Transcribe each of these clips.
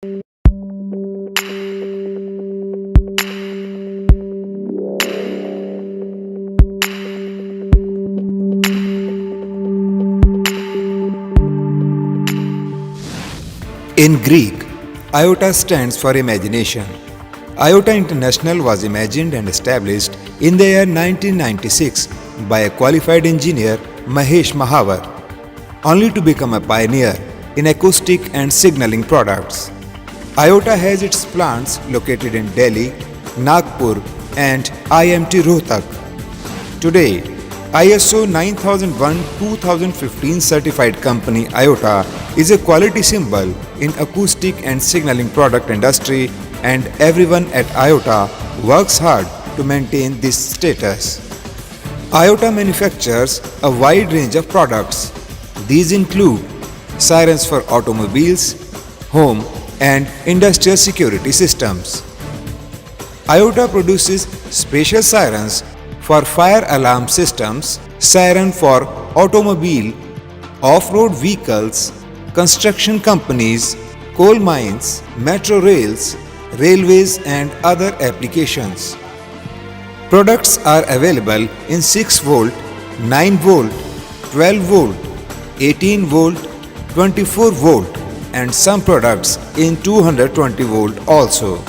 In Greek, IOTA stands for imagination. IOTA International was imagined and established in the year 1996 by a qualified engineer, Mahesh Mahavar, only to become a pioneer in acoustic and signaling products. IOTA has its plants located in Delhi, Nagpur, and IMT Rohtak. Today, ISO 9001-2015 certified company IOTA is a quality symbol in acoustic and signaling product industry, and everyone at IOTA works hard to maintain this status. IOTA manufactures a wide range of products. These include sirens for automobiles, home and industrial security systems. IOTA produces special sirens for fire alarm systems, siren for automobile, off-road vehicles, construction companies, coal mines, metro rails, railways and other applications. Products are available in 6 volt, 9 volt, 12 volt, 18 volt, 24 volt and some products in 220 volt also.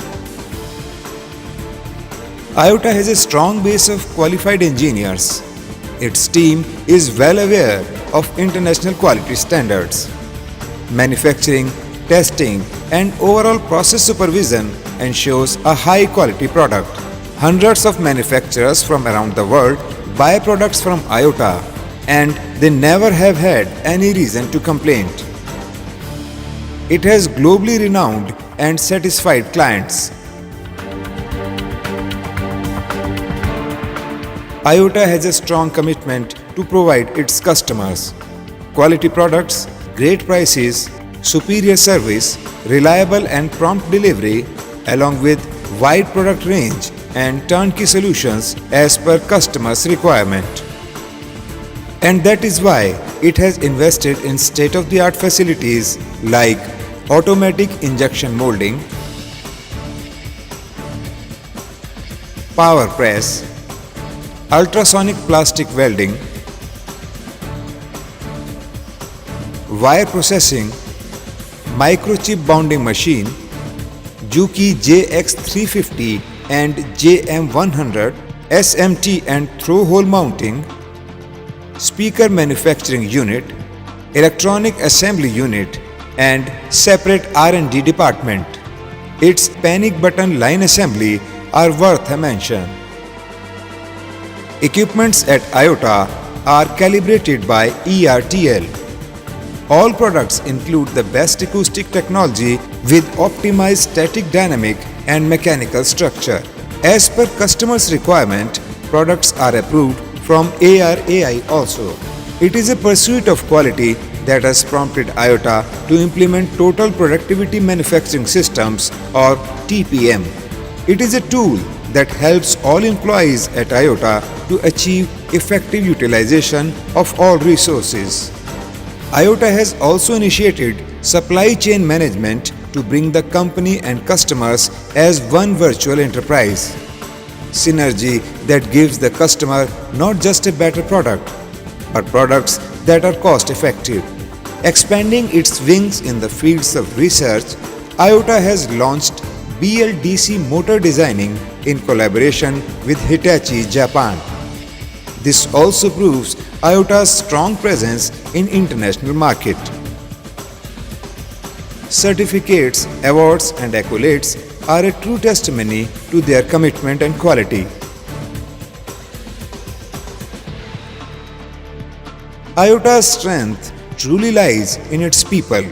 IOTA has a strong base of qualified engineers. Its team is well aware of international quality standards. Manufacturing, testing and overall process supervision ensures a high quality product. Hundreds of manufacturers from around the world buy products from IOTA and they never have had any reason to complain. It has globally renowned and satisfied clients. IOTA has a strong commitment to provide its customers quality products, great prices, superior service, reliable and prompt delivery, along with wide product range and turnkey solutions as per customers' requirement. And that is why it has invested in state-of-the-art facilities like automatic injection molding, power press, ultrasonic plastic welding, wire processing, microchip bonding machine, Juki JX350 and JM100, SMT and throw hole mounting, speaker manufacturing unit, electronic assembly unit and separate R&D department. Its panic button line assembly are worth a mention. Equipments at IOTA are calibrated by ERTL. All products include the best acoustic technology with optimized static dynamic and mechanical structure. As per customers' requirement, products are approved from ARAI also. It is a pursuit of quality that has prompted IOTA to implement Total Productivity Manufacturing Systems or TPM. It is a tool that helps all employees at IOTA to achieve effective utilization of all resources. IOTA has also initiated supply chain management to bring the company and customers as one virtual enterprise. Synergy that gives the customer not just a better product, but products that are cost effective. Expanding its wings in the fields of research, IOTA has launched BLDC motor designing in collaboration with Hitachi, Japan. This also proves IOTA's strong presence in international market. Certificates, awards and accolades are a true testimony to their commitment and quality. IOTA's strength truly lies in its people.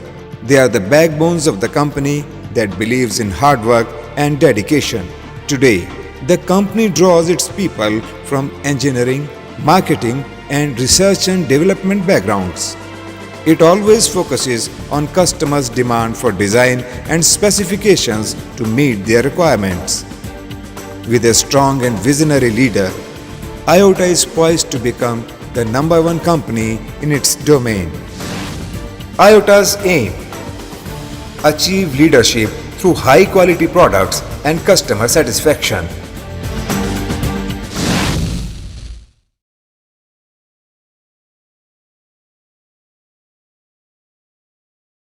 They are the backbones of the company that believes in hard work and dedication. Today, the company draws its people from engineering, marketing, and research and development backgrounds. It always focuses on customers' demand for design and specifications to meet their requirements. With a strong and visionary leader, IOTA is poised to become the #1 company in its domain. IOTA's aim: achieve leadership through high quality products and customer satisfaction.